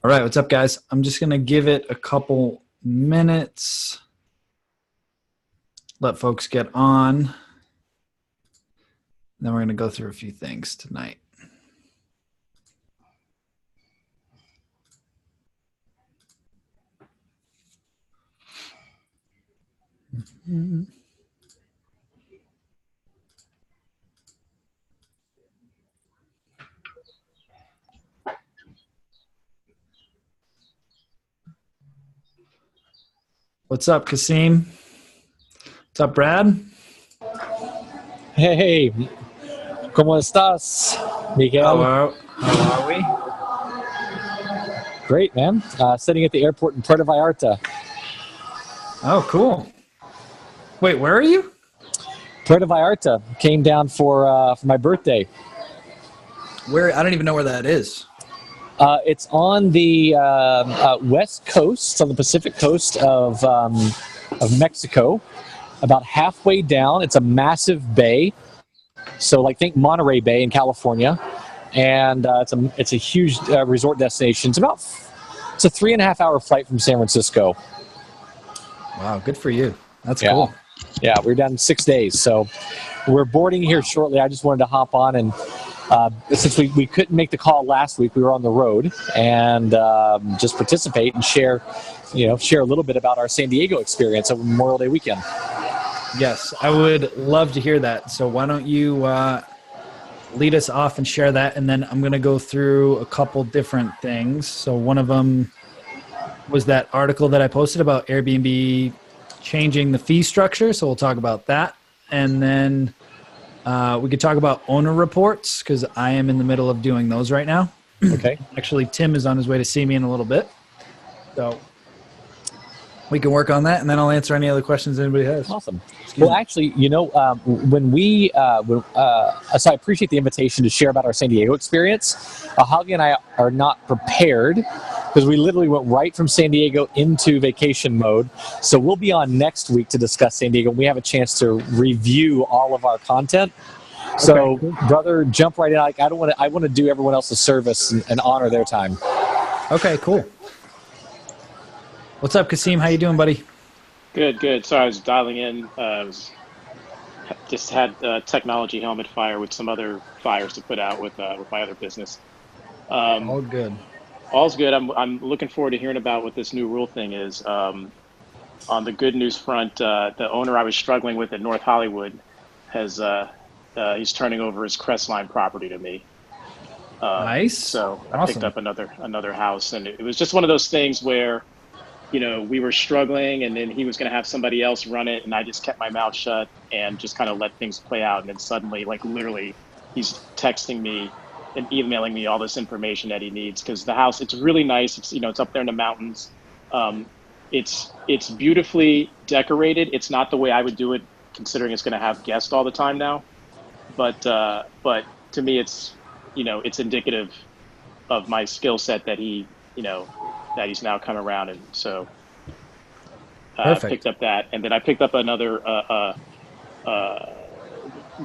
All right, what's up, guys? I'm just going to give it a couple minutes, let folks get on. Then we're going to go through a few things tonight. What's up, Kasim? What's up, Brad? Hey, ¿cómo estás, Miguel? How are we? Great, man. Sitting at the airport in Puerto Vallarta. Oh, cool. Wait, where are you? Puerto Vallarta. Came down for my birthday. Where? I don't even know where that is. It's on the west coast, on the Pacific coast of Mexico. About halfway down, it's a massive bay. So, like, think Monterey Bay in California, and it's a huge resort destination. It's a 3.5 hour flight from San Francisco. Wow, good for you. That's cool. Yeah, we're down 6 days, so we're boarding here shortly. I just wanted to hop on, and since we couldn't make the call last week, we were on the road, and just participate and share a little bit about our San Diego experience over Memorial Day weekend. Yes, I would love to hear that. So why don't you lead us off and share that, and then I'm going to go through a couple different things. So one of them was that article that I posted about Airbnb changing the fee structure, so we'll talk about that. And then we could talk about owner reports, because I am in the middle of doing those right now. Okay. Actually, Tim is on his way to see me in a little bit. So we can work on that, and then I'll answer any other questions anybody has. Awesome. Well, actually, when so I appreciate the invitation to share about our San Diego experience. Hagi and I are not prepared because we literally went right from San Diego into vacation mode. So we'll be on next week to discuss San Diego. We have a chance to review all of our content. So, Okay, cool. Brother, jump right in. I want to do everyone else's service and honor their time. Okay, cool. What's up, Kasim? How you doing, buddy? Good. Sorry, I was dialing in. Just had technology helmet fire with some other fires to put out with my other business. All good. All's good. I'm looking forward to hearing about what this new rule thing is. On the good news front, the owner I was struggling with at North Hollywood has he's turning over his Crestline property to me. Nice. So I Awesome. picked up another house, and it was just one of those things where we were struggling, and then he was going to have somebody else run it, and I just kept my mouth shut and just kind of let things play out. And then suddenly, like literally, he's texting me and emailing me all this information that he needs, because the house, it's really nice. It's up there in the mountains. It's beautifully decorated. It's not the way I would do it, considering it's going to have guests all the time now. But to me, it's indicative of my skill set that that he's now come around, and so picked up that, and then I picked up another.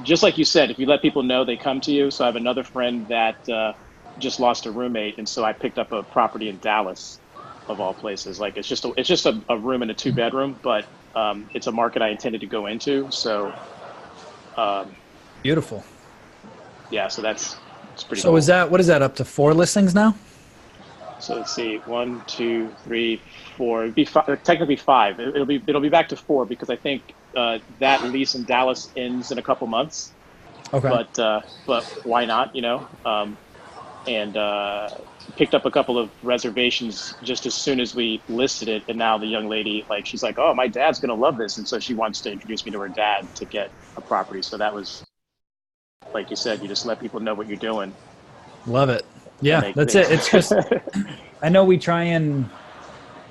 Just like you said, if you let people know, they come to you. So I have another friend that just lost a roommate, and so I picked up a property in Dallas, of all places. Like it's just a room and a 2-bedroom, but it's a market I intended to go into. So Beautiful. yeah, so it's pretty. So cool. what is that, up to 4 listings now? So let's see, 1, 2, 3, 4. It'd be technically 5. It'll be back to 4, because I think that lease in Dallas ends in a couple months. Okay. But why not? And picked up a couple of reservations just as soon as we listed it, and now the young lady, she's like, oh, my dad's gonna love this, and so she wants to introduce me to her dad to get a property. So that was, like you said, you just let people know what you're doing. Love it. Yeah, that's it. It's just, I know we try and,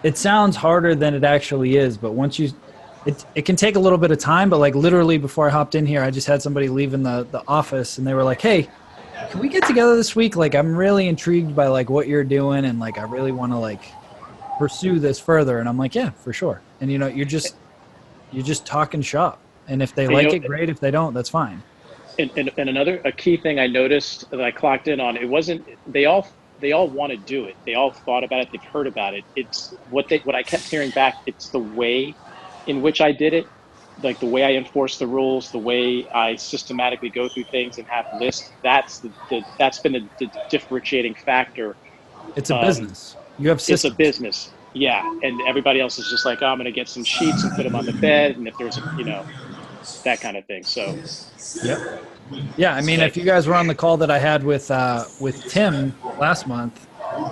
it sounds harder than it actually is, but once it can take a little bit of time, but literally before I hopped in here, I just had somebody leaving the office, and they were like, hey, can we get together this week? I'm really intrigued by what you're doing, and I really want to pursue this further. And I'm like, yeah, for sure. And you're just talking shop. And if they like it, great. If they don't, that's fine. And a key thing I noticed that I clocked in on, it wasn't, they all they all want to do it. They all thought about it. They've heard about it. It's what I kept hearing back. It's the way in which I did it, like the way I enforce the rules, the way I systematically go through things and have lists. That's been the differentiating factor. It's a business. You have It's a systems. business. Yeah. And everybody else is just like, oh, I'm going to get some sheets and put them on the bed. And if there's, that kind of thing. So, Yep. Yeah, I mean, if you guys were on the call that I had with Tim last month,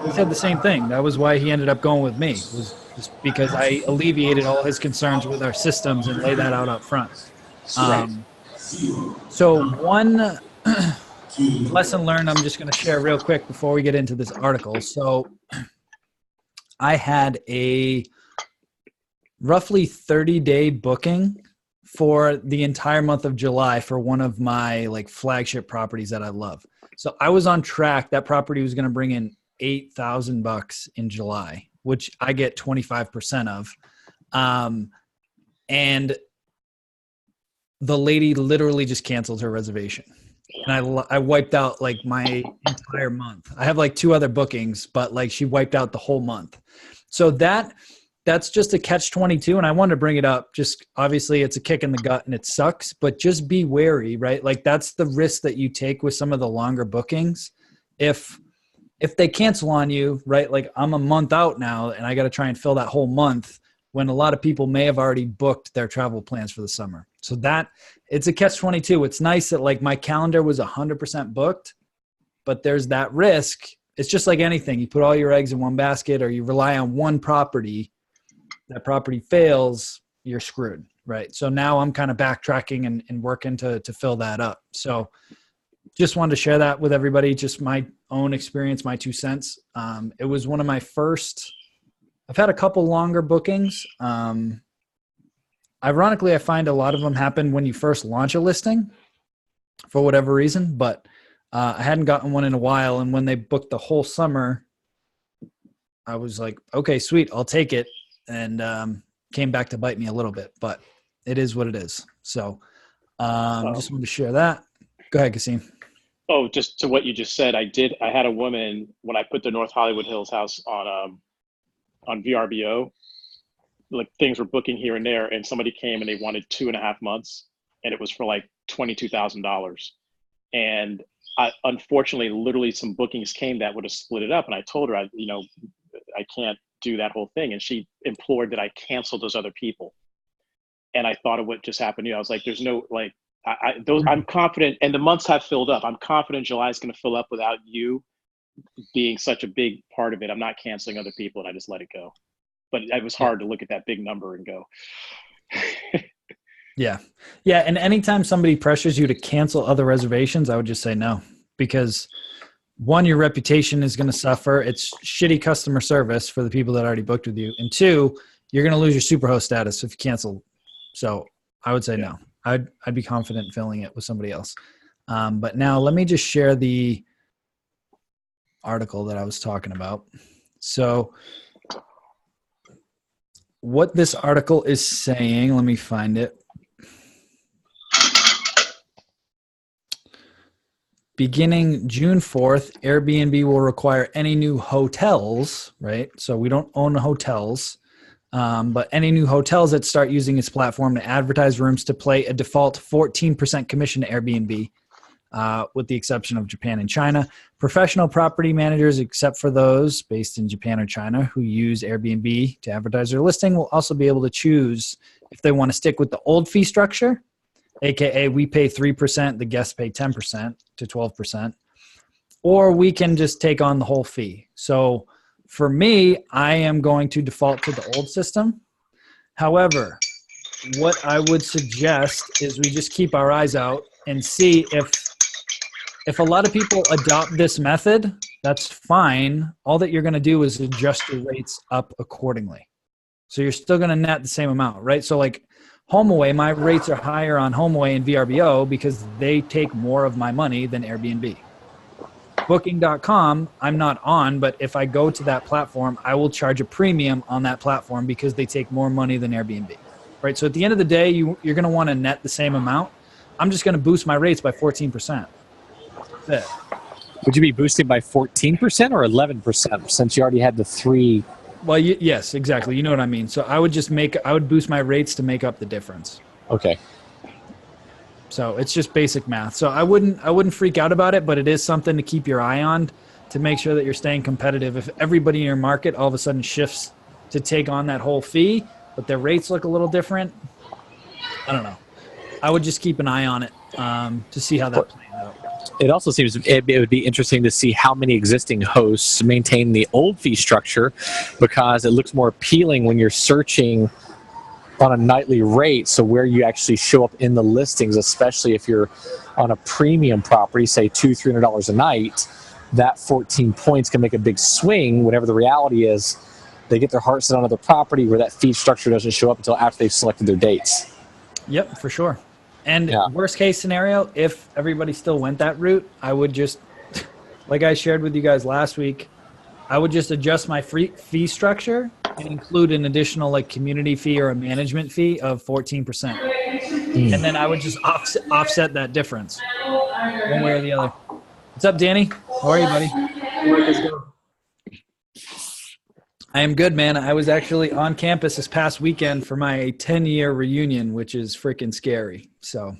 he said the same thing. That was why he ended up going with me, was just because I alleviated all his concerns with our systems and lay that out up front. So one lesson learned I'm just going to share real quick before we get into this article. So I had a roughly 30-day booking for the entire month of July for one of my like flagship properties that I love. So I was on track. That property was going to bring in $8,000 in July, which I get 25% of. And the lady literally just canceled her reservation. And I wiped out like my entire month. I have like 2 other bookings, but like she wiped out the whole month. So that's just a catch-22, and I wanted to bring it up. Just obviously it's a kick in the gut and it sucks, but just be wary, right? Like that's the risk that you take with some of the longer bookings. If they cancel on you, right? Like I'm a month out now and I got to try and fill that whole month when a lot of people may have already booked their travel plans for the summer. So that it's a catch-22. It's nice that like my calendar was 100% booked, but there's that risk. It's just like anything. You put all your eggs in one basket or you rely on one property. That property fails, you're screwed, right? So now I'm kind of backtracking and working to fill that up. So just wanted to share that with everybody, just my own experience, my 2 cents. It was one of my first, I've had a couple longer bookings. Ironically, I find a lot of them happen when you first launch a listing for whatever reason, but I hadn't gotten one in a while. And when they booked the whole summer, I was like, okay, sweet, I'll take it. And came back to bite me a little bit, but it is what it is. So just wanted to share that. Go ahead, Kasim. Oh, just to what you just said, I had a woman when I put the North Hollywood Hills house on VRBO, like things were booking here and there, and somebody came and they wanted 2.5 months, and it was for like $22,000. And unfortunately, literally some bookings came that would have split it up. And I told her, I can't do that whole thing. And she implored that I cancel those other people. And I thought of what just happened to you. I was like, there's no, like, I'm confident, and the months have filled up. I'm confident July is going to fill up without you being such a big part of it. I'm not canceling other people, and I just let it go. But it was hard to look at that big number and go. Yeah. And anytime somebody pressures you to cancel other reservations, I would just say no, because 1, your reputation is going to suffer. It's shitty customer service for the people that already booked with you. And 2, you're going to lose your superhost status if you cancel. So I would say no. I'd be confident in filling it with somebody else. But now let me just share the article that I was talking about. So what this article is saying, let me find it. Beginning June 4th, Airbnb will require any new hotels, right? So we don't own hotels, but any new hotels that start using its platform to advertise rooms to pay a default 14% commission to Airbnb, with the exception of Japan and China. Professional property managers, except for those based in Japan or China who use Airbnb to advertise their listing, will also be able to choose if they want to stick with the old fee structure, AKA we pay 3%, the guests pay 10% to 12%, or we can just take on the whole fee. So for me, I am going to default to the old system. However, what I would suggest is we just keep our eyes out and see if a lot of people adopt this method, that's fine. All that you're going to do is adjust your rates up accordingly. So you're still going to net the same amount, right? So like HomeAway, my rates are higher on HomeAway and VRBO because they take more of my money than Airbnb. Booking.com, I'm not on, but if I go to that platform, I will charge a premium on that platform because they take more money than Airbnb, right? So at the end of the day, you're going to want to net the same amount. I'm just going to boost my rates by 14%. That's it. Would you be boosting by 14% or 11% since you already had the 3? Well, yes, exactly. You know what I mean. So I would boost my rates to make up the difference. Okay. So it's just basic math. So I wouldn't freak out about it, but it is something to keep your eye on to make sure that you're staying competitive. If everybody in your market all of a sudden shifts to take on that whole fee, but their rates look a little different, I don't know. I would just keep an eye on it to see how that plays out. It also seems it would be interesting to see how many existing hosts maintain the old fee structure, because it looks more appealing when you're searching on a nightly rate. So where you actually show up in the listings, especially if you're on a premium property, say $200-$300 a night, that 14 points can make a big swing. Whatever the reality is, they get their heart set on another property where that fee structure doesn't show up until after they've selected their dates. Yep, for sure. And worst case scenario, if everybody still went that route, I would just, like I shared with you guys last week, I would just adjust my fee structure and include an additional like community fee or a management fee of 14%. And then I would just offset that difference one way or the other. What's up, Danny? How are you, buddy? I am good, man. I was actually on campus this past weekend for my 10-year reunion, which is freaking scary. So,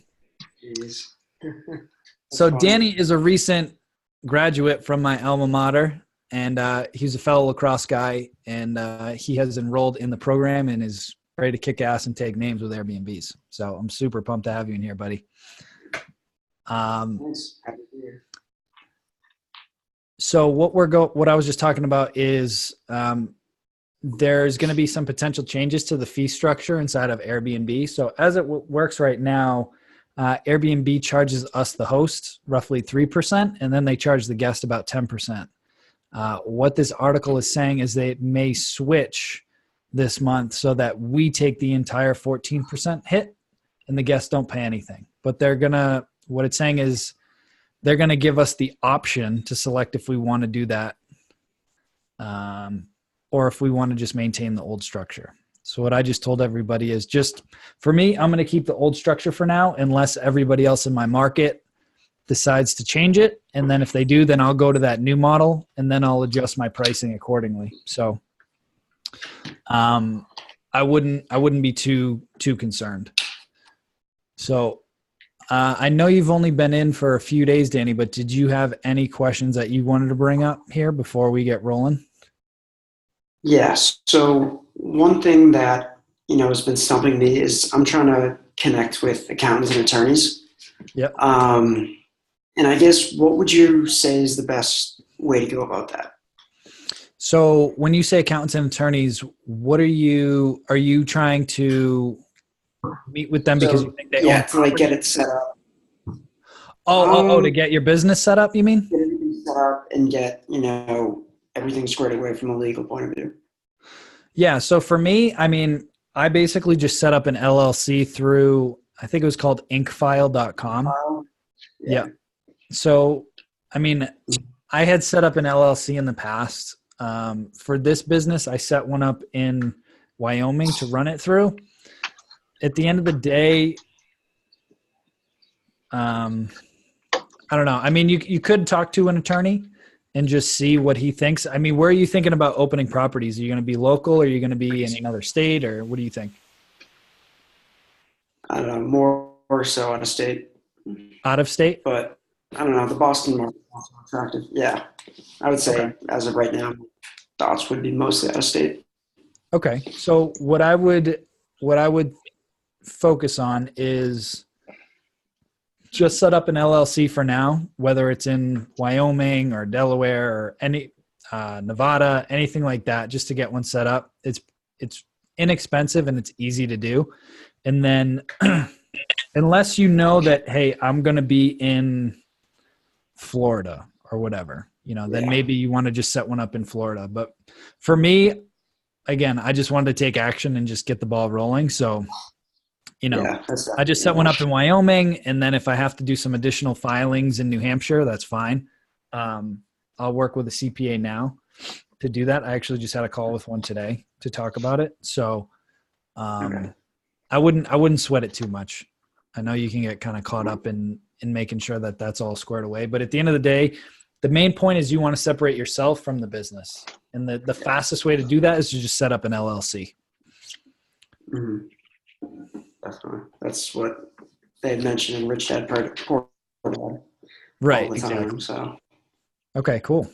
so Danny is a recent graduate from my alma mater, and he's a fellow lacrosse guy, and he has enrolled in the program and is ready to kick ass and take names with Airbnbs. So I'm super pumped to have you in here, buddy. Thanks. Happy to be here. So what I was just talking about is there's going to be some potential changes to the fee structure inside of Airbnb. So as it works right now, Airbnb charges us, the host, roughly 3%, and then they charge the guest about 10%. What this article is saying is they may switch this month so that we take the entire 14% hit and the guests don't pay anything. But what it's saying is they're going to give us the option to select if we want to do that. Or if we want to just maintain the old structure. So what I just told everybody is just, for me, I'm going to keep the old structure for now, unless everybody else in my market decides to change it. And then if they do, then I'll go to that new model and then I'll adjust my pricing accordingly. So I wouldn't be too concerned. So I know you've only been in for a few days, Danny, but did you have any questions that you wanted to bring up here before we get rolling? Yes. So one thing that, has been stumping me is I'm trying to connect with accountants and attorneys. Yep. And I guess what would you say is the best way to go about that? So when you say accountants and attorneys, what are you trying to meet with them because you think they own to like get it set up. To get your business set up, you mean? Get everything set up and get, everything squared away from a legal point of view. Yeah. So for me, I basically just set up an LLC through, I think it was called inkfile.com. Yeah. So, I had set up an LLC in the past. For this business, I set one up in Wyoming to run it through. At the end of the day, I don't know. You could talk to an attorney and just see what he thinks. Where are you thinking about opening properties? Are you going to be local? Or are you going to be in another state? Or what do you think? I don't know, more so out of state. Out of state? But I don't know, the Boston market is also attractive. Yeah, I would say as of right now, thoughts would be mostly out of state. Okay. So what I would focus on is just set up an LLC for now, whether it's in Wyoming or Delaware or any Nevada, anything like that, just to get one set up. It's inexpensive and it's easy to do. And then unless you know that, hey, I'm going to be in Florida or whatever, then maybe you want to just set one up in Florida. But for me, again, I just wanted to take action and just get the ball rolling. So I just set one up in Wyoming, and then if I have to do some additional filings in New Hampshire, that's fine. I'll work with a CPA now to do that. I actually just had a call with one today to talk about it. So I wouldn't sweat it too much. I know you can get kind of caught up in making sure that that's all squared away. But at the end of the day, the main point is you want to separate yourself from the business. And the fastest way to do that is to just set up an LLC. Mm-hmm. Definitely. That's what they had mentioned in Rich Dad Poor Dad Right. all the time. Exactly. So. Okay, cool.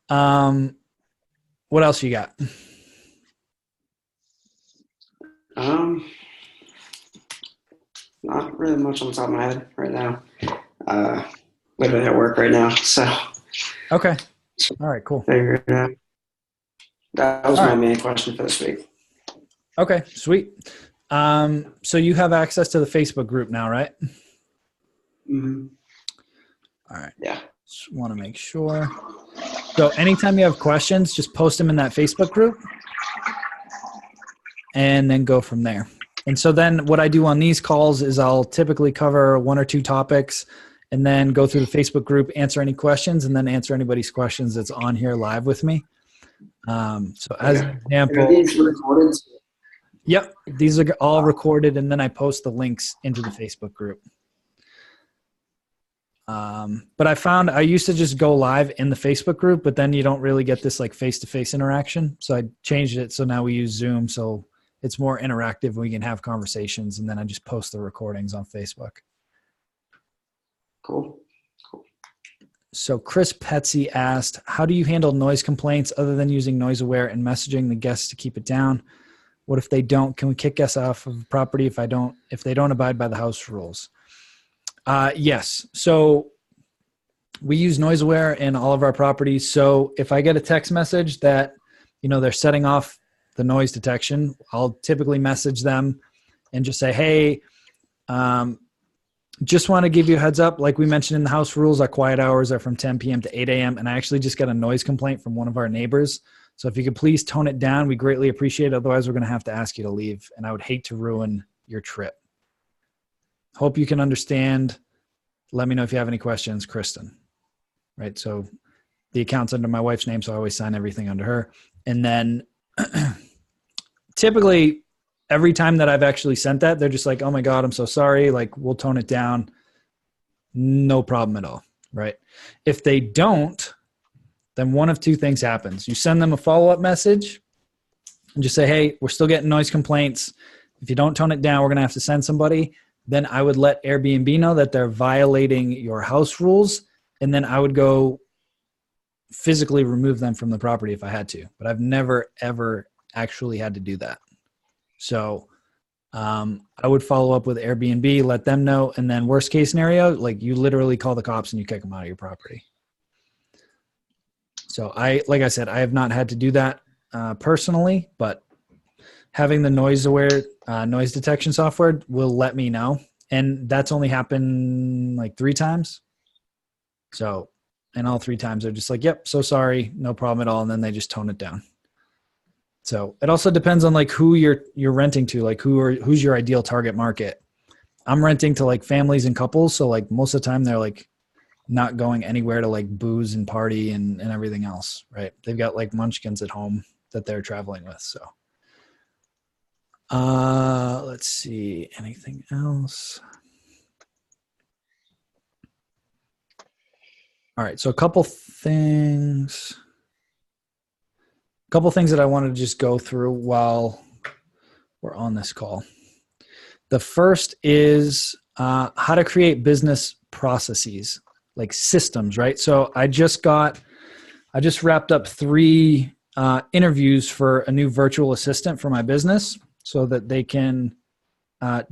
What else you got? Not really much on the top of my head right now. Literally at work right now. So. Okay. All right, cool. Figure it out. That was my main question for this week. Okay, sweet. So you have access to the Facebook group now, right? Mm-hmm. All right. Yeah. Just want to make sure. So anytime you have questions, just post them in that Facebook group and then go from there. And so then what I do on these calls is I'll typically cover 1 or 2 topics and then go through the Facebook group, answer any questions, and then answer anybody's questions that's on here live with me. So as an example, are these recorded? Yep, these are all recorded, and then I post the links into the Facebook group. But I found I used to just go live in the Facebook group, but then you don't really get this like face-to-face interaction. So I changed it. So now we use Zoom. So it's more interactive. We can have conversations, and then I just post the recordings on Facebook. Cool. So Chris Petsy asked, how do you handle noise complaints other than using Noise Aware and messaging the guests to keep it down? What if they don't? Can we kick guests off of the property if they don't abide by the house rules? Yes. So we use Noise Aware in all of our properties. So if I get a text message that, they're setting off the noise detection, I'll typically message them and just say, hey, just want to give you a heads up. Like we mentioned in the house rules, our quiet hours are from 10 p.m. to 8 a.m. And I actually just got a noise complaint from one of our neighbors. So if you could please tone it down, we greatly appreciate it. Otherwise, we're going to have to ask you to leave. And I would hate to ruin your trip. Hope you can understand. Let me know if you have any questions, Kristen. Right. So the account's under my wife's name, so I always sign everything under her. And then typically every time that I've actually sent that, they're just like, oh my God, I'm so sorry. Like we'll tone it down. No problem at all. Right. If they don't, then one of 2 things happens. You send them a follow-up message and just say, hey, we're still getting noise complaints. If you don't tone it down, we're going to have to send somebody. Then I would let Airbnb know that they're violating your house rules. And then I would go physically remove them from the property if I had to. But I've never, ever actually had to do that. So I would follow up with Airbnb, let them know. And then worst case scenario, like you literally call the cops and you kick them out of your property. So like I said, I have not had to do that personally, but having the Noise Aware noise detection software will let me know. And that's only happened like 3 times. So, and all 3 times they're just like, yep, so sorry, no problem at all. And then they just tone it down. So it also depends on like who you're renting to, like who's your ideal target market. I'm renting to like families and couples. So like most of the time they're like not going anywhere to like booze and party and everything else, right? They've got like munchkins at home that they're traveling with. So let's see, anything else? All right, so a couple things that I wanted to just go through while we're on this call. The first is how to create business processes, like systems, right? So I just wrapped up 3 interviews for a new virtual assistant for my business so that they can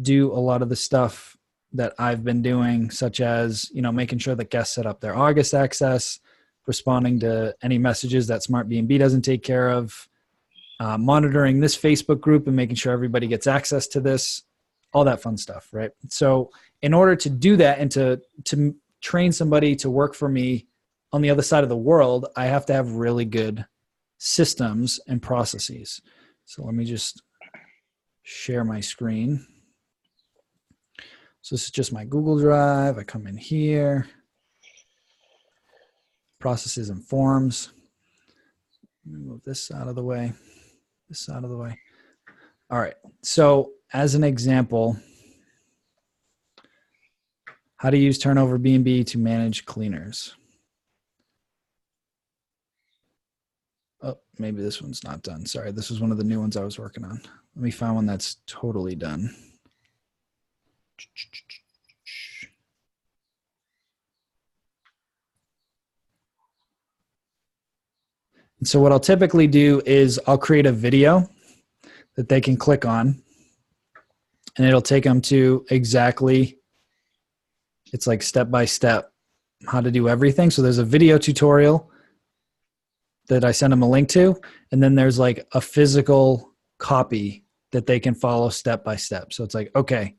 do a lot of the stuff that I've been doing, such as, making sure that guests set up their August access, responding to any messages that Smart B&B doesn't take care of, monitoring this Facebook group and making sure everybody gets access to this, all that fun stuff, right? So in order to do that and to train somebody to work for me on the other side of the world, I have to have really good systems and processes. So let me just share my screen. So this is just my Google Drive. I come in here, processes and forms. Let me move this out of the way, this out of the way. All right. So as an example, how to use Turnover B&B to manage cleaners. Oh, maybe this one's not done. Sorry, this was one of the new ones I was working on. Let me find one that's totally done. And so what I'll typically do is I'll create a video that they can click on, and it'll take them to exactly, it's like step by step how to do everything. So there's a video tutorial that I send them a link to, and then there's like a physical copy that they can follow step by step. So it's like, okay,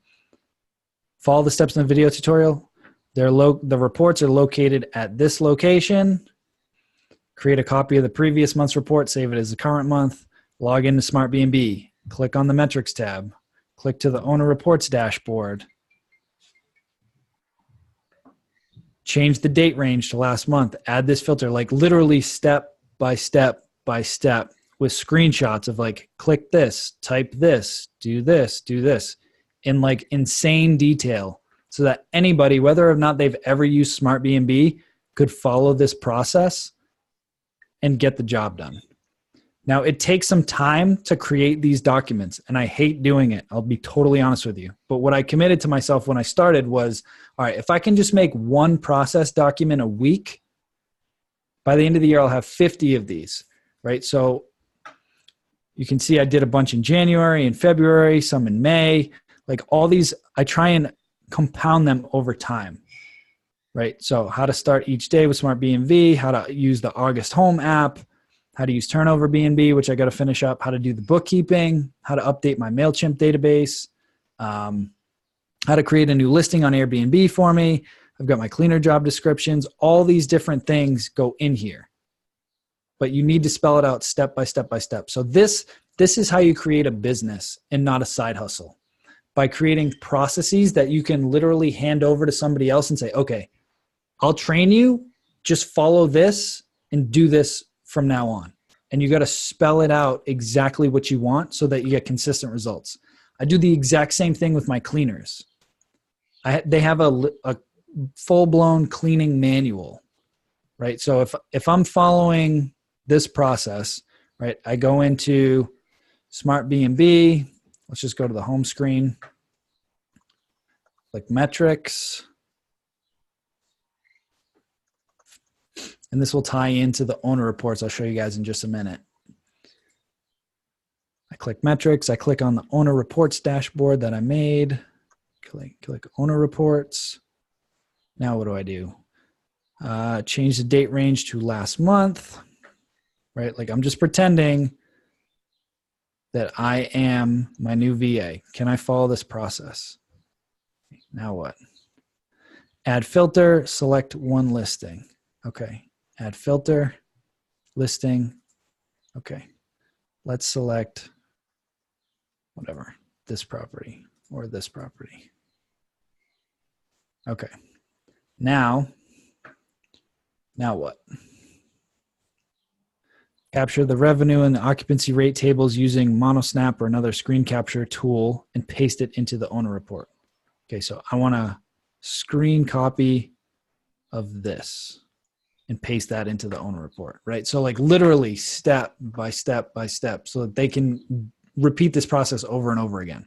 follow the steps in the video tutorial. The reports are located at this location. Create a copy of the previous month's report, save it as the current month, log into Smart B&B, click on the metrics tab, click to the owner reports dashboard, change the date range to last month, add this filter, like literally step by step by step with screenshots of like, click this, type this, do this, in like insane detail so that anybody, whether or not they've ever used Smart B&B, could follow this process and get the job done. Now, it takes some time to create these documents, and I hate doing it. I'll be totally honest with you. But what I committed to myself when I started was, all right, if I can just make one process document a week, by the end of the year, I'll have 50 of these, right? So you can see I did a bunch in January and February, some in May. Like all these, I try and compound them over time, right? So how to start each day with Smart B&B, how to use the August Home app, how to use Turnover B&B, which I got to finish up, how to do the bookkeeping, how to update my MailChimp database, how to create a new listing on Airbnb for me. I've got my cleaner job descriptions. All these different things go in here, but you need to spell it out step by step by step. So this is how you create a business and not a side hustle, by creating processes that you can literally hand over to somebody else and say, okay, I'll train you, just follow this and do this from now on. And you got to spell it out exactly what you want so that you get consistent results. I do the exact same thing with my cleaners. They have a full-blown cleaning manual, right? So if I'm following this process, right, I go into Smart B&B. Let's just go to the home screen. Click metrics. And this will tie into the owner reports. I'll show you guys in just a minute. I click metrics. I click on the owner reports dashboard that I made. Click owner reports. Now what do? Change the date range to last month, right? Like I'm just pretending that I am my new VA. Can I follow this process? Now what? Add filter, select one listing. Okay. Add filter, listing. Okay. Let's select whatever, this property or this property. Okay. Now what? Capture the revenue and the occupancy rate tables using MonoSnap or another screen capture tool and paste it into the owner report. Okay, so I want a screen copy of this and paste that into the owner report, right? So like literally step by step by step so that they can repeat this process over and over again.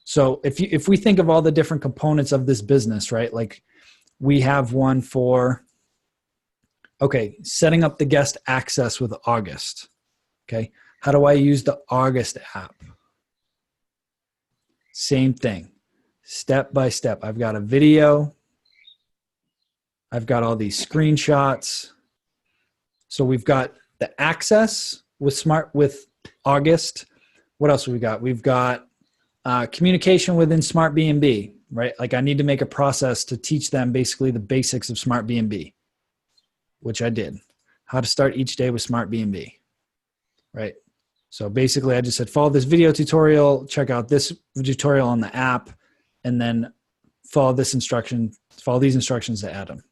So if we think of all the different components of this business, right? Like we have one for, okay, setting up the guest access with August. Okay, how do I use the August app? Same thing, step by step. I've got a video. I've got all these screenshots. So we've got the access with August. What else have we got? We've got communication within Smart B&B, right? Like I need to make a process to teach them basically the basics of Smart B&B, which I did. How to start each day with Smart B&B, right? So basically I just said, follow this video tutorial, check out this tutorial on the app, and then follow these instructions to add them.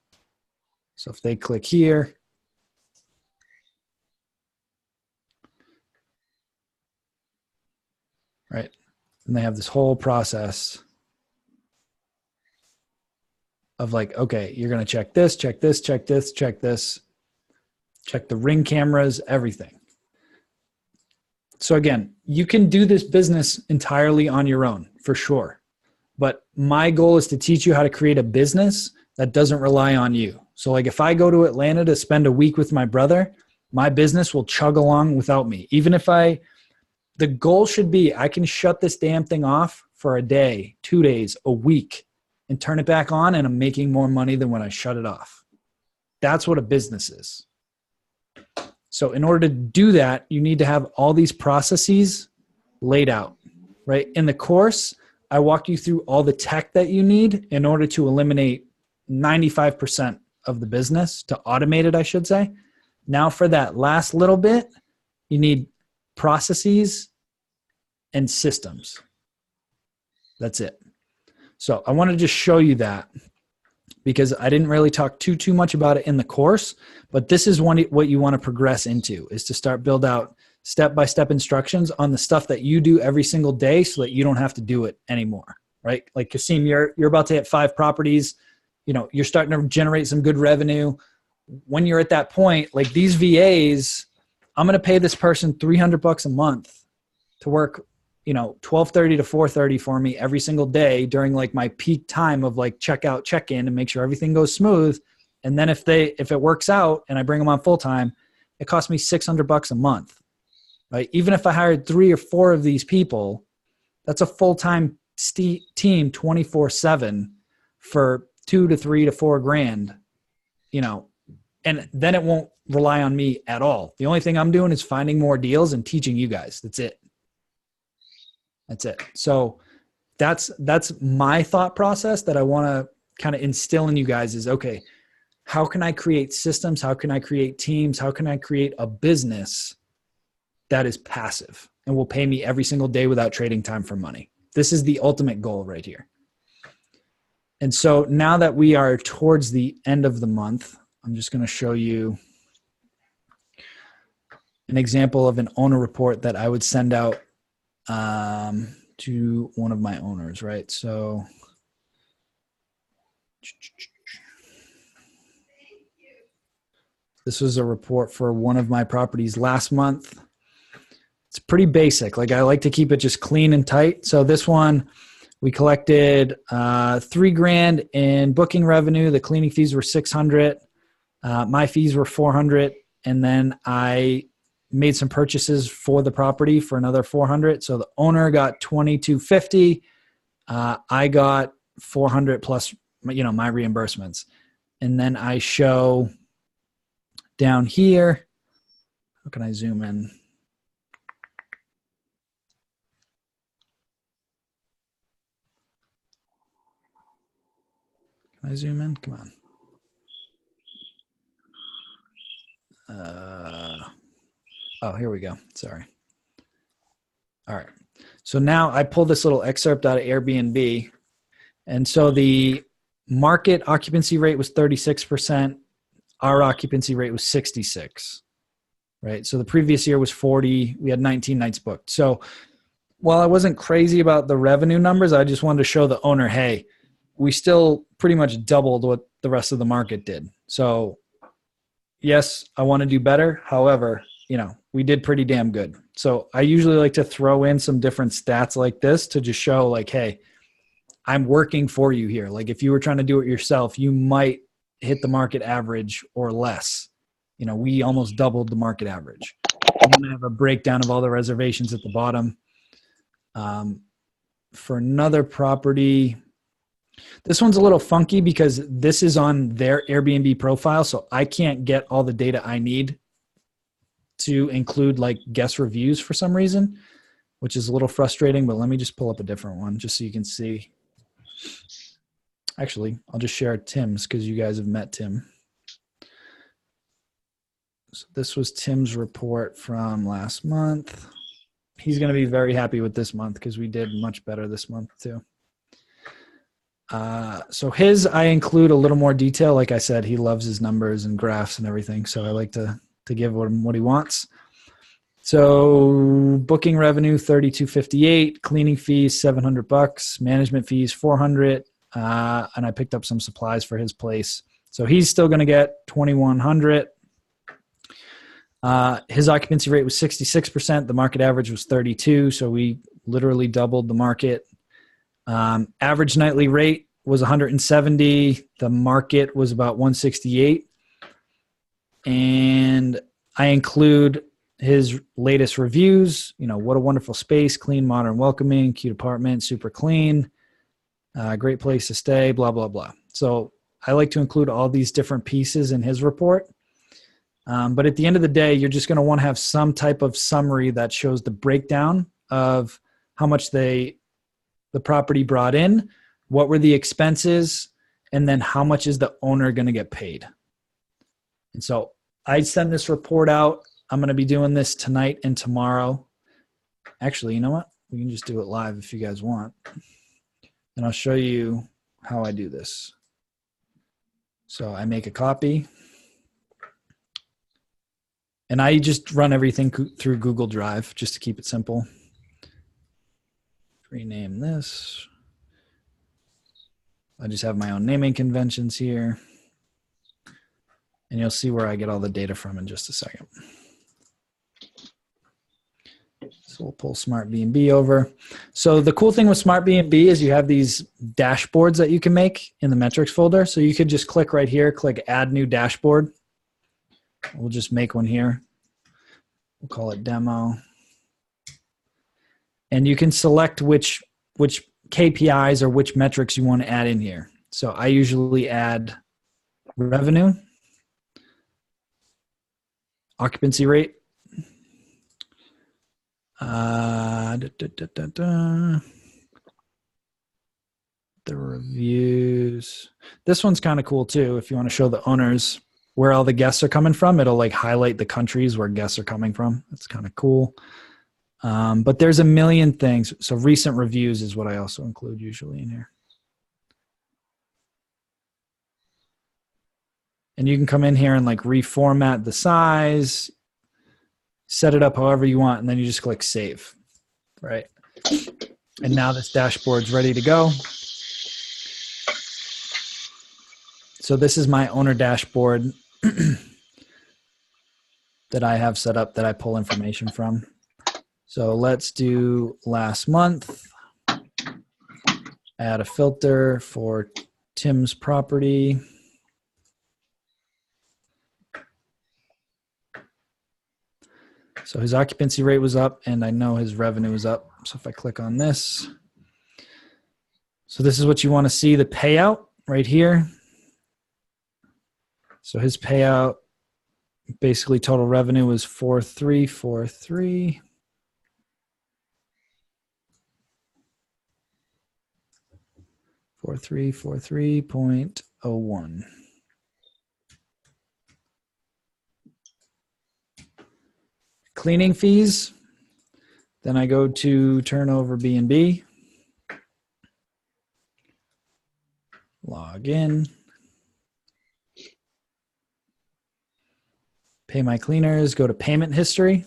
So if they click here, right, and they have this whole process of like, okay, you're going to check this, check this, check this, check this. check the Ring cameras, everything. So again, you can do this business entirely on your own, for sure. But my goal is to teach you how to create a business that doesn't rely on you. So like if I go to Atlanta to spend a week with my brother, my business will chug along without me. Even if the goal should be I can shut this damn thing off for a day, 2 days, a week, and turn it back on, and I'm making more money than when I shut it off. That's what a business is. So in order to do that, you need to have all these processes laid out, right? In the course, I walk you through all the tech that you need in order to eliminate 95% of the business, to automate it, I should say. Now for that last little bit, you need processes and systems. That's it. So I want to just show you that because I didn't really talk too much about it in the course, but this is what you want to progress into, is to start build out step-by-step instructions on the stuff that you do every single day so that you don't have to do it anymore, right? Like Kasim, you're about to hit 5 properties. You know, you're starting to generate some good revenue. When you're at that point, like these VAs, I'm going to pay this person $300 a month to work, 12:30 to 4:30 for me every single day during like my peak time of like check out, check in, and make sure everything goes smooth. And then if it works out and I bring them on full time, it costs me $600 a month, right? Even if I hired 3 or 4 of these people, that's a full-time team 24/7 for $2 to $3 to $4 grand, and then it won't rely on me at all. The only thing I'm doing is finding more deals and teaching you guys. That's it. So that's my thought process that I want to kind of instill in you guys is, okay, how can I create systems? How can I create teams? How can I create a business that is passive and will pay me every single day without trading time for money? This is the ultimate goal right here. And so now that we are towards the end of the month, I'm just going to show you an example of an owner report that I would send out to one of my owners, right? So this was a report for one of my properties last month. It's pretty basic. Like I like to keep it just clean and tight. So this one, we collected $3 grand in booking revenue. The cleaning fees were $600. My fees were $400. And then I made some purchases for the property for another $400. So the owner got $2,250. I got $400 plus, my reimbursements. And then I show down here, how can I zoom in? Can I zoom in? Come on. Oh, here we go. Sorry. All right. So now I pulled this little excerpt out of Airbnb. And so the market occupancy rate was 36%. Our occupancy rate was 66, right? So the previous year was 40. We had 19 nights booked. So while I wasn't crazy about the revenue numbers, I just wanted to show the owner, hey, we still pretty much doubled what the rest of the market did. So yes, I want to do better. However, we did pretty damn good. So I usually like to throw in some different stats like this to just show like, hey, I'm working for you here. Like if you were trying to do it yourself, you might hit the market average or less. We almost doubled the market average. I'm going to have a breakdown of all the reservations at the bottom. For another property, this one's a little funky because this is on their Airbnb profile, so I can't get all the data I need to include like guest reviews for some reason, which is a little frustrating, but let me just pull up a different one just so you can see. Actually, I'll just share Tim's because you guys have met Tim. So this was Tim's report from last month. He's going to be very happy with this month because we did much better this month too. So his, I include a little more detail. Like I said, he loves his numbers and graphs and everything. So I like to give him what he wants. So booking revenue, $3,258, cleaning fees, $700, management fees, $400. And I picked up some supplies for his place. So he's still going to get $2,100. His occupancy rate was 66%. The market average was 32. So we literally doubled the market. Average nightly rate was 170. The market was about 168. And I include his latest reviews. You know, what a wonderful space, clean, modern, welcoming, cute apartment, super clean, great place to stay, blah, blah, blah. So I like to include all these different pieces in his report. But at the end of the day, you're just going to want to have some type of summary that shows the breakdown of how much the property brought in, what were the expenses, and then how much is the owner going to get paid. And so I send this report out. I'm going to be doing this tonight and tomorrow. Actually, you know what? We can just do it live if you guys want. And I'll show you how I do this. So I make a copy. And I just run everything through Google Drive just to keep it simple. Rename this. I just have my own naming conventions here. And you'll see where I get all the data from in just a second. So we'll pull Smart B&B over. So the cool thing with Smart B&B is you have these dashboards that you can make in the metrics folder. So you could just click right here, click Add New Dashboard. We'll just make one here. We'll call it Demo. And you can select which KPIs or which metrics you want to add in here. So I usually add revenue, occupancy rate, the reviews. This one's kind of cool too. If you want to show the owners where all the guests are coming from, it'll like highlight the countries where guests are coming from. That's kind of cool. But there's a million things. So recent reviews is what I also include usually in here. And you can come in here and like reformat the size, set it up however you want, and then you just click save, right? And now this dashboard's ready to go. So this is my owner dashboard that I have set up that I pull information from. So let's do last month. Add a filter for Tim's property. So his occupancy rate was up and I know his revenue was up. So if I click on this, so this is what you want to see, the payout right here. So his payout, basically total revenue was 4343. 4343.01. Cleaning fees. Then I go to turnover B&B. Log in. Pay my cleaners, go to payment history.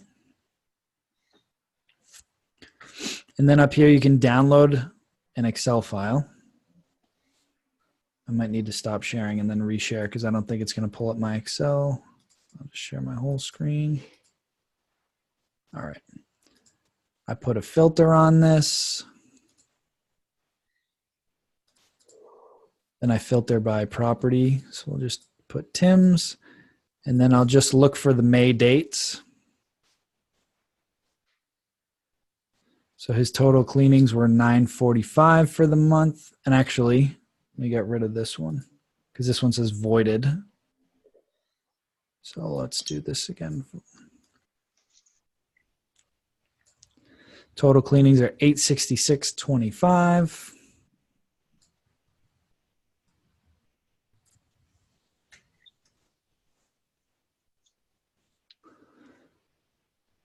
And then up here you can download an Excel file. I might need to stop sharing and then reshare because I don't think it's going to pull up my Excel. I'll just share my whole screen. All right. I put a filter on this. Then I filter by property. So we'll just put Tim's. And then I'll just look for the May dates. So his total cleanings were 945 for the month. And actually, let me get rid of this one because this one says voided. So let's do this again. Total cleanings are 866.25.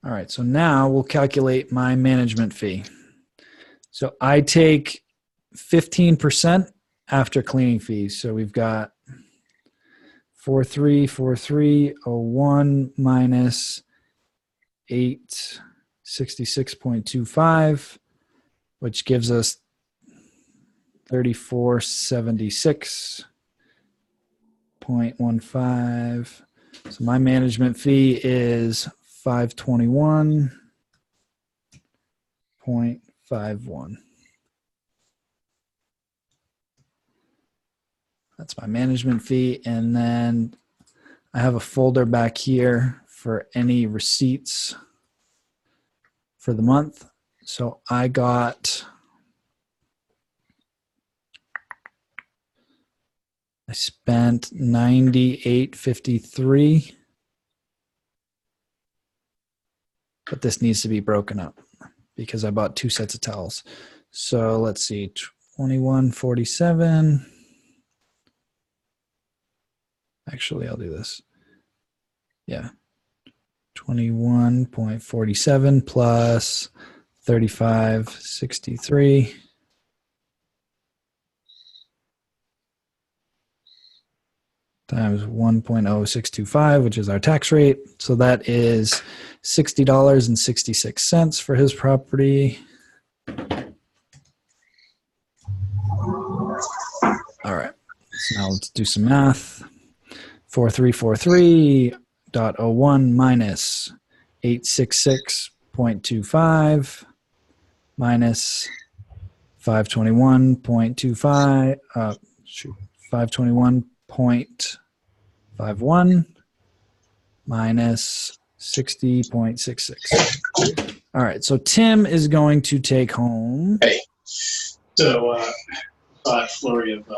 All right, so now we'll calculate my management fee. So I take 15% after cleaning fees. So we've got 4343.01 minus 866.25, which gives us 3476.15 So my management fee is $521.51. That's my management fee. And then I have a folder back here for any receipts for the month. So I spent $98.53, but this needs to be broken up because I bought 2 sets of towels. So let's see, $21.47. Actually, I'll do this. Yeah. 21.47 plus 35.63 times 1.0625, which is our tax rate. So that is $60.66 for his property. All right. So now let's do some math. 4343.01 minus 866.25 minus 521.25, 521.51 minus 60.66. All right, so Tim is going to take home. Hey, so flurry of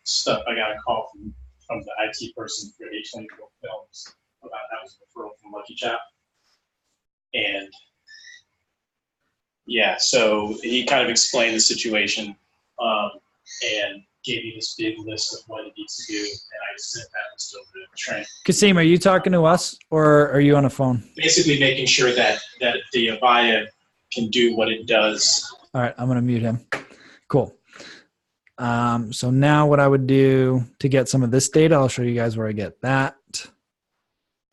stuff. I got a call from the IT person for A24 Films about that was a referral from Lucky Chap. And yeah, so he kind of explained the situation and gave me this big list of what it needs to do. And I sent that list over to Trent. Kasim, are you talking to us or are you on a phone? Basically making sure that the Avaya can do what it does. All right, I'm going to mute him. Cool. So now what I would do to get some of this data, I'll show you guys where I get that.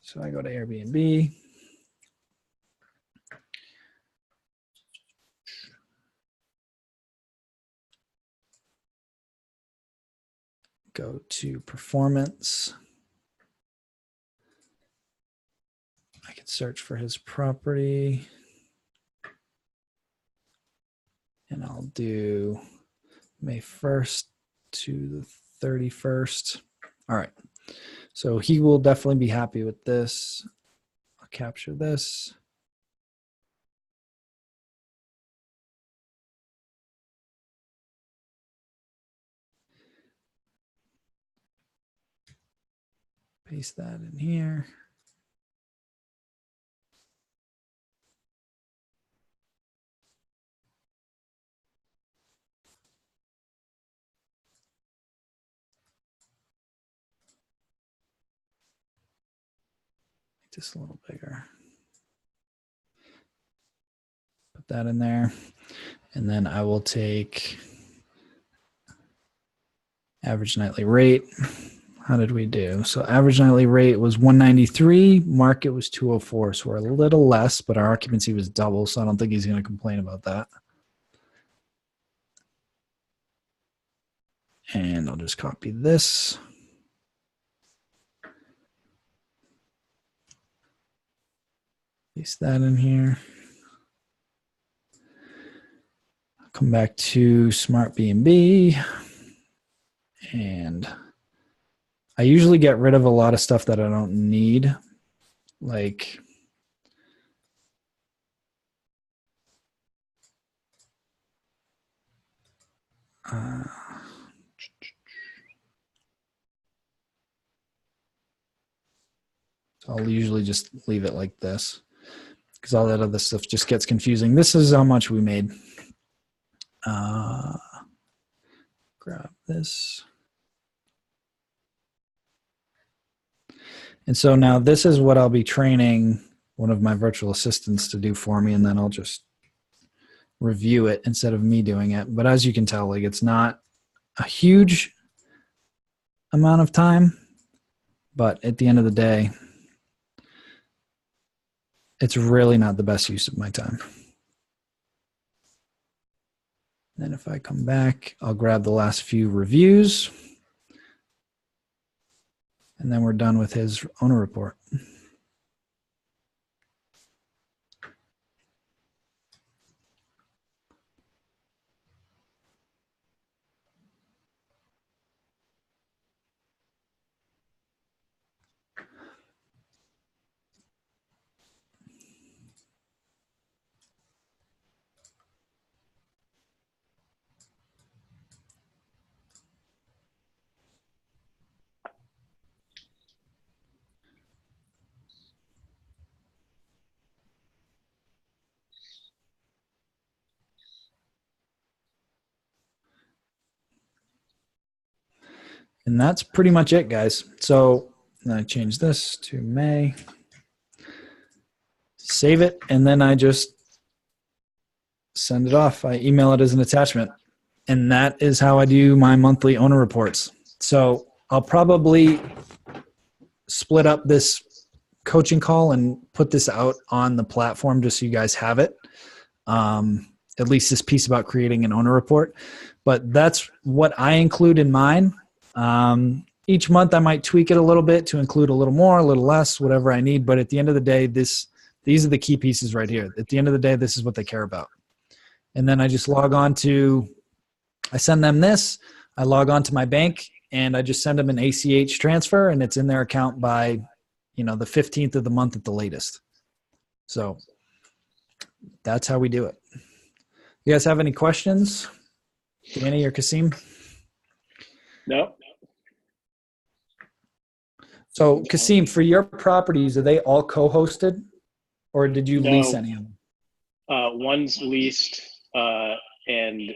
So I go to Airbnb. Go to performance. I can search for his property. And I'll do May 1st to the 31st. All right. So he will definitely be happy with this. I'll capture this. Paste that in here. Make this a little bigger. Put that in there. And then I will take average nightly rate. How did we do? So average nightly rate was 193. Market was 204. So we're a little less, but our occupancy was double. So I don't think he's going to complain about that. And I'll just copy this. Paste that in here. I'll come back to Smart B&B. And I usually get rid of a lot of stuff that I don't need. Like so I'll usually just leave it like this because all that other stuff just gets confusing. This is how much we made. Grab this. And so now this is what I'll be training one of my virtual assistants to do for me, and then I'll just review it instead of me doing it. But as you can tell, like it's not a huge amount of time, but at the end of the day, it's really not the best use of my time. Then if I come back, I'll grab the last few reviews. And then we're done with his owner report. And that's pretty much it, guys. So I change this to May, save it, and then I just send it off. I email it as an attachment. And that is how I do my monthly owner reports. So I'll probably split up this coaching call and put this out on the platform just so you guys have it. At least this piece about creating an owner report. But that's what I include in mine. Each month I might tweak it a little bit to include a little more, a little less, whatever I need. But at the end of the day, these are the key pieces right here. At the end of the day, this is what they care about. And then I just log on to, I send them this, I log on to my bank, and I just send them an ACH transfer, and it's in their account by, the 15th of the month at the latest. So that's how we do it. You guys have any questions? Danny or Kasim? No. So Kasim, for your properties, are they all co-hosted, or did you No. lease any of them? One's leased, and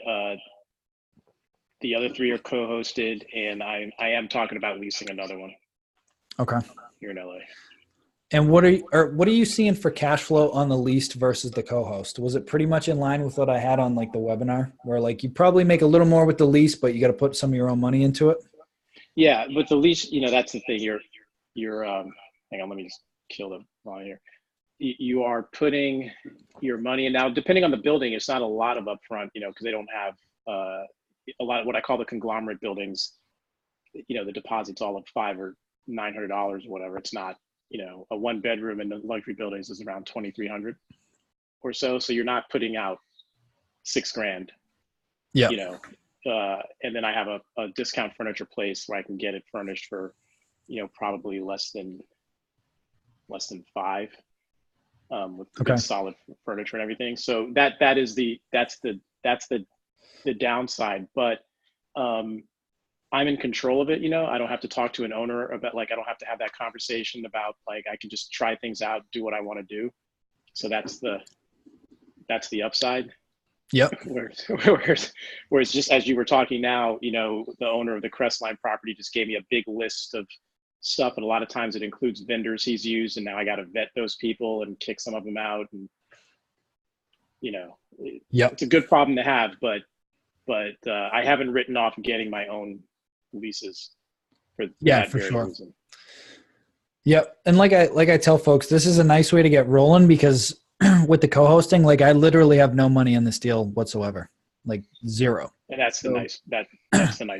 the other three are co-hosted, and I am talking about leasing another one. Okay. Here in LA. And what are you seeing for cash flow on the leased versus the co-host? Was it pretty much in line with what I had on like the webinar, where like you probably make a little more with the lease, but you got to put some of your own money into it? Yeah, but the lease, that's the thing. You're hang on, let me just kill the volume here. You are putting your money in now. Depending on the building, it's not a lot of upfront, because they don't have a lot of what I call the conglomerate buildings. The deposit's all of $500 or $900 or whatever. It's not. A one bedroom in the luxury buildings is around 2,300 or so. So you're not putting out $6,000. Yeah. And then I have a discount furniture place where I can get it furnished for, probably less than $5,000, with good solid furniture and everything. So that's the downside. But I'm in control of it. I don't have to talk to an owner about, I don't have to have that conversation about, I can just try things out, do what I want to do. So that's the upside. Yep. Whereas just as you were talking now, the owner of the Crestline property just gave me a big list of stuff. And a lot of times it includes vendors he's used. And now I got to vet those people and kick some of them out. And, it's a good problem to have, but I haven't written off getting my own leases for sure. Reason. Yep. And like I tell folks, this is a nice way to get rolling because with the co-hosting, I literally have no money in this deal whatsoever, zero. And that's the nice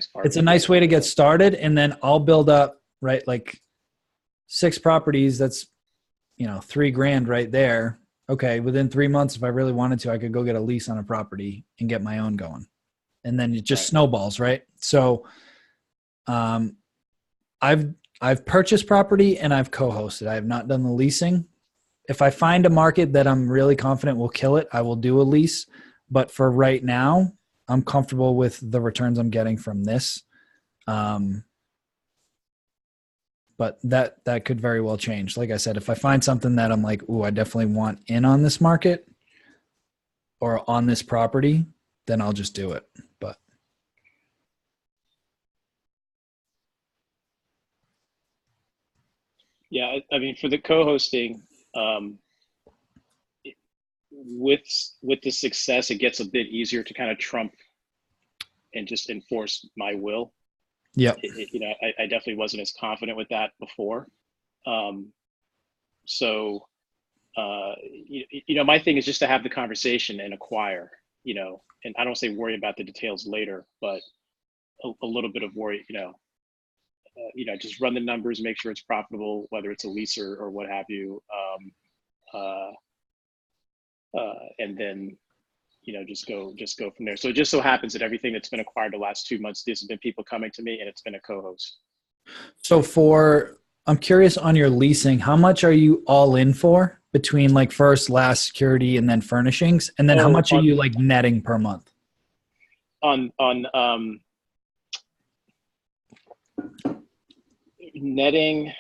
part. It's a nice way to get started, and then I'll build up, right? 6 properties. That's, $3,000 right there. Okay. Within 3 months, if I really wanted to, I could go get a lease on a property and get my own going. And then it just snowballs, right? So, I've purchased property and I've co-hosted. I have not done the leasing. If I find a market that I'm really confident will kill it, I will do a lease. But for right now, I'm comfortable with the returns I'm getting from this. But that could very well change. Like I said, if I find something that I'm like, ooh, I definitely want in on this market or on this property, then I'll just do it. But yeah, I mean, for the co-hosting, with the success, it gets a bit easier to kind of trump and just enforce my will. Yeah. I definitely wasn't as confident with that before. So, my thing is just to have the conversation and acquire, and I don't say worry about the details later, but a little bit of worry, just run the numbers, make sure it's profitable, whether it's a lease or what have you. And then, just go from there. So it just so happens that everything that's been acquired the last 2 months, this has been people coming to me, and it's been a co-host. So I'm curious on your leasing, how much are you all in for between like first, last, security, and then furnishings? And then how much are you like netting per month? Netting,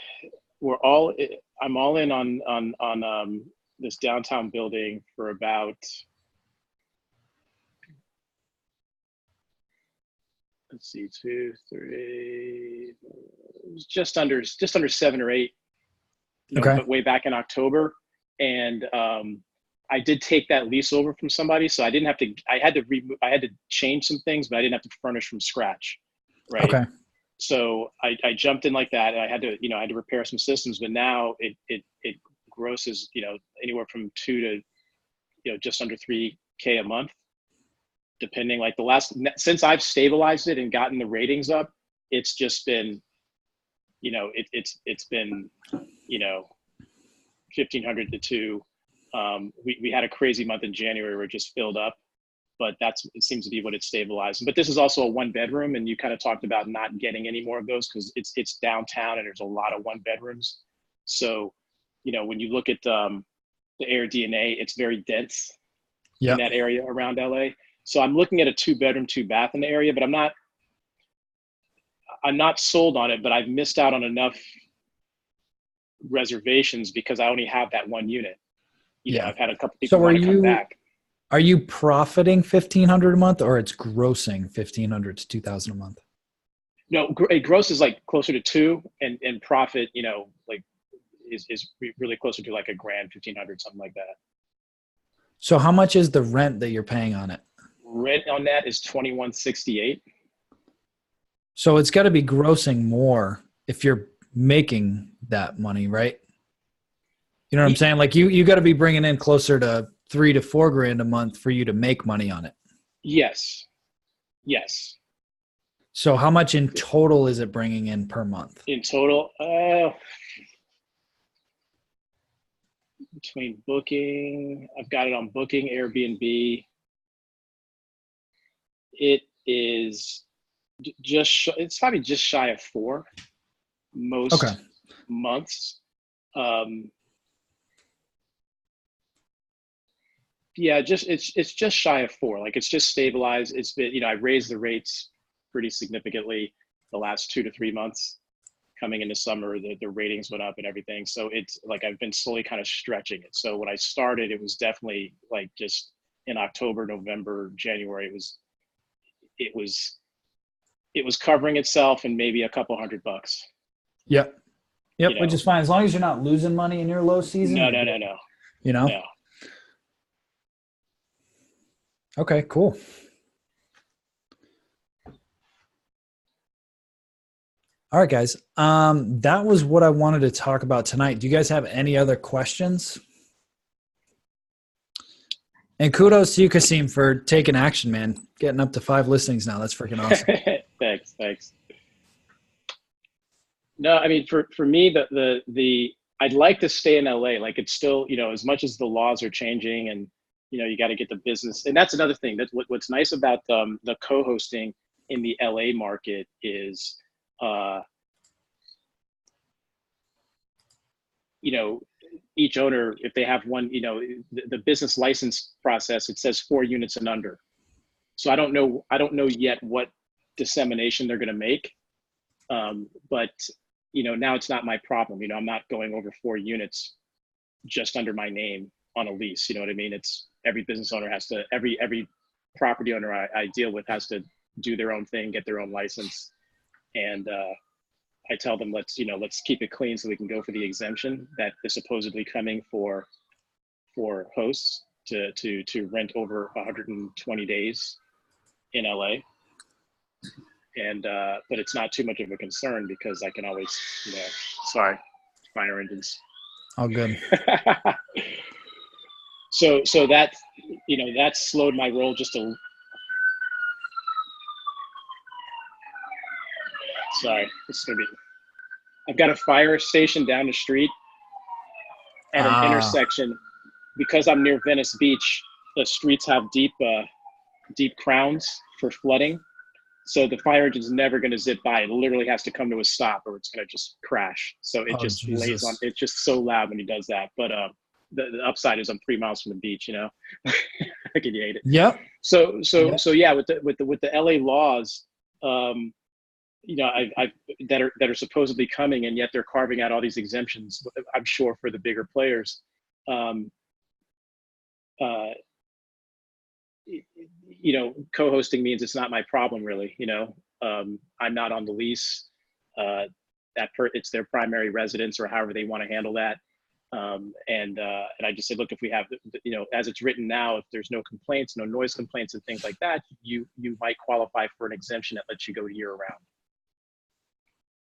I'm all in on this downtown building for about, let's see, 2, 3, just under 7 or 8, Okay. but way back in October. And I did take that lease over from somebody, so I didn't have to, I had to change some things, but I didn't have to furnish from scratch. Right. Okay. So I jumped in like that, and I had to repair some systems, but now it grosses, anywhere from 2 to, just under 3K a month, depending. Like since I've stabilized it and gotten the ratings up, it's just been, it's been, 1,500 to 2. We had a crazy month in January where it just filled up, but it seems to be what it's stabilized. But this is also a 1-bedroom, and you kind of talked about not getting any more of those because it's downtown and there's a lot of 1-bedrooms. So, when you look at the air DNA, it's very dense in that area around LA. So I'm looking at a 2-bedroom, 2-bath in the area, but I'm not sold on it, but I've missed out on enough reservations because I only have that 1 unit. I've had a couple people want to come back. Are you profiting $1,500 a month, or it's grossing $1,500 to $2,000 a month? No, it gross is like closer to 2, and profit, like is really closer to like $1,000, $1,500, something like that. So how much is the rent that you're paying on it? Rent on that is $2,168. So it's got to be grossing more if you're making that money, right? You know what I'm saying? Like you got to be bringing in closer to $3,000 to $4,000 a month for you to make money on it. Yes. So how much in total is it bringing in per month? In total, between booking, I've got it on Booking, Airbnb. It is it's probably just shy of 4 most months. It's just shy of 4. Like it's just stabilized. It's been, I raised the rates pretty significantly the last 2 to 3 months. Coming into summer, the ratings went up and everything. So it's like I've been slowly kind of stretching it. So when I started, it was definitely like just in October, November, January, it was covering itself and maybe a couple $100. Yep, which is fine as long as you're not losing money in your low season. No. No. Okay, cool. All right, guys. That was what I wanted to talk about tonight. Do you guys have any other questions? And kudos to you, Kasim, for taking action, man. Getting up to 5 listings now. That's freaking awesome. Thanks. No, I mean, for me, I'd like to stay in LA. Like it's still, as much as the laws are changing and, you got to get the business. And that's another thing. That's what's nice about the co-hosting in the LA market is, each owner, if they have one, the business license process, it says 4 units and under. So I don't know yet what dissemination they're going to make. But, now it's not my problem. I'm not going over 4 units just under my name on a lease. You know what I mean? It's every business owner has to, every property owner I deal with has to do their own thing, get their own license. And I tell them, let's keep it clean so we can go for the exemption that is supposedly coming for hosts to rent over 120 days in LA. And but it's not too much of a concern because I can always, sorry, fire engines. All good. So that, that slowed my roll just a. Sorry, this is gonna be. I've got a fire station down the street at an intersection. Because I'm near Venice Beach, the streets have deep crowns for flooding. So the fire engine's never going to zip by. It literally has to come to a stop or it's going to just crash. So it just lays on. It's just so loud when he does that. But the upside is I'm 3 miles from the beach, you know. I could hate it. Yep. So yeah, with the LA laws, you know, that are supposedly coming, and yet they're carving out all these exemptions, I'm sure, for the bigger players. You know, co-hosting means it's not my problem, really. You know, I'm not on the lease. It's their primary residence, or however they want to handle that. And I just said, look, if we have, you know, as it's written now, if there's no complaints, no noise complaints and things like that, you might qualify for an exemption that lets you go year round.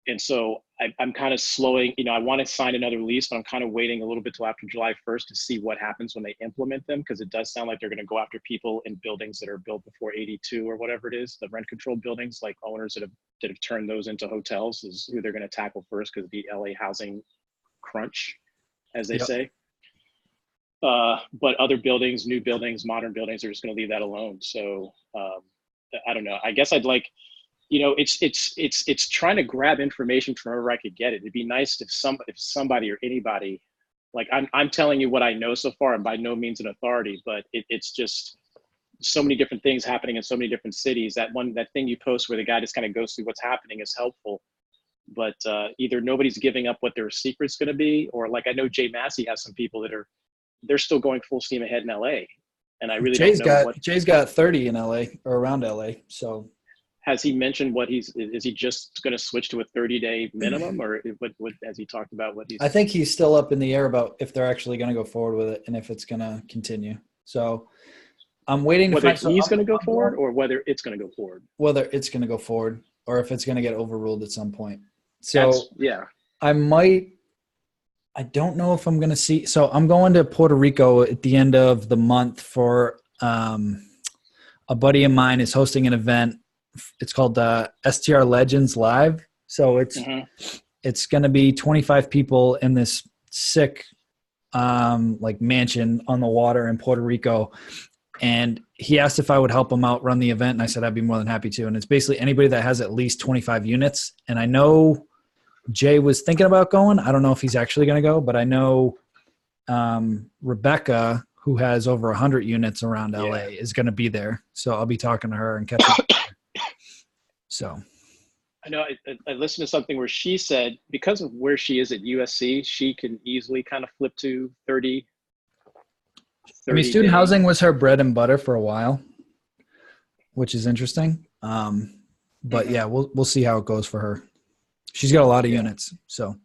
And so I'm kind of slowing, you know, I want to sign another lease, but I'm kind of waiting a little bit till after July 1st to see what happens when they implement them, because it does sound like they're going to go after people in buildings that are built before 82 or whatever it is, the rent controlled buildings, like owners that have turned those into hotels is who they're going to tackle first, because of the LA housing crunch, as they say. But other buildings, new buildings, modern buildings, are just going to leave that alone. So I don't know. I guess I'd like, you know, it's trying to grab information from wherever I could get it. It'd be nice if somebody or anybody, like I'm telling you what I know so far, and by no means an authority, but it's just so many different things happening in so many different cities. That thing you post where the guy just kind of goes through what's happening is helpful. But either nobody's giving up what their secret's going to be, or like I know Jay Massey has some people they're still going full steam ahead in LA, and I really don't know Jay's got 30 in LA or around LA, so. Has he mentioned is he just going to switch to a 30-day minimum, or what has he talked about what he's? I think he's still up in the air about if they're actually going to go forward with it and if it's going to continue. So I'm waiting to whether find he's going to go forward or whether it's going to go forward. Whether it's going to go forward or if it's going to get overruled at some point. So yeah, I don't know if I'm going to see. So I'm going to Puerto Rico at the end of the month for a buddy of mine is hosting an event. It's called STR Legends Live. So it's going to be 25 people in this sick like mansion on the water in Puerto Rico. And he asked if I would help him out run the event. And I said, I'd be more than happy to. And it's basically anybody that has at least 25 units. And I know Jay was thinking about going. I don't know if he's actually going to go, but I know Rebecca, who has over 100 units around LA, is going to be there. So I'll be talking to her and catching up. So I know I listened to something where she said because of where she is at USC, she can easily kind of flip to 30. I mean, student housing was her bread and butter for a while, which is interesting. But yeah, we'll see how it goes for her. She's got a lot of units, so.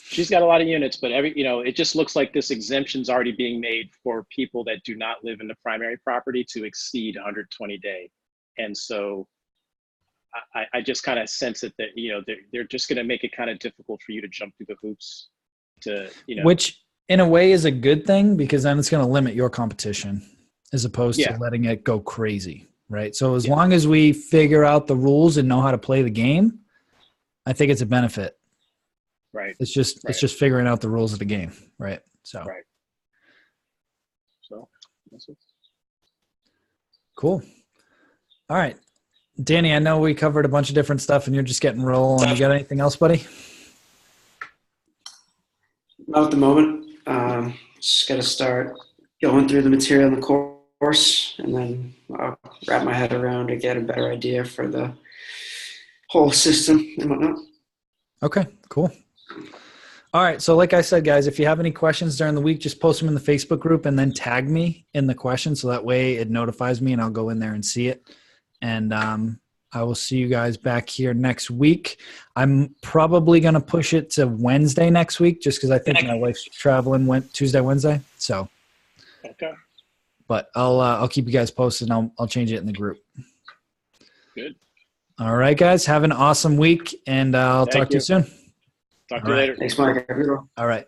She's got a lot of units, but it just looks like this exemption's already being made for people that do not live in the primary property to exceed 120 day. And so I just kind of sense it that, they're just going to make it kind of difficult for you to jump through the hoops to, Which in a way is a good thing because then it's going to limit your competition as opposed to letting it go crazy, right? So as long as we figure out the rules and know how to play the game, I think it's a benefit. Right. It's just figuring out the rules of the game, right? So. Right. So. That's it. Cool. All right. Danny, I know we covered a bunch of different stuff and you're just getting rolling. You got anything else, buddy? Not at the moment. Just got to start going through the material in the course, and then I'll wrap my head around to get a better idea for the whole system and whatnot. Okay, cool. All right. So like I said, guys, if you have any questions during the week, just post them in the Facebook group and then tag me in the question. So that way it notifies me and I'll go in there and see it. And I will see you guys back here next week. I'm probably going to push it to Wednesday next week just because I think my wife's traveling Tuesday, Wednesday. So, okay. But I'll keep you guys posted and I'll change it in the group. Good. All right, guys. Have an awesome week and I'll talk to you soon. Talk to you later. Thanks, Mike. All right.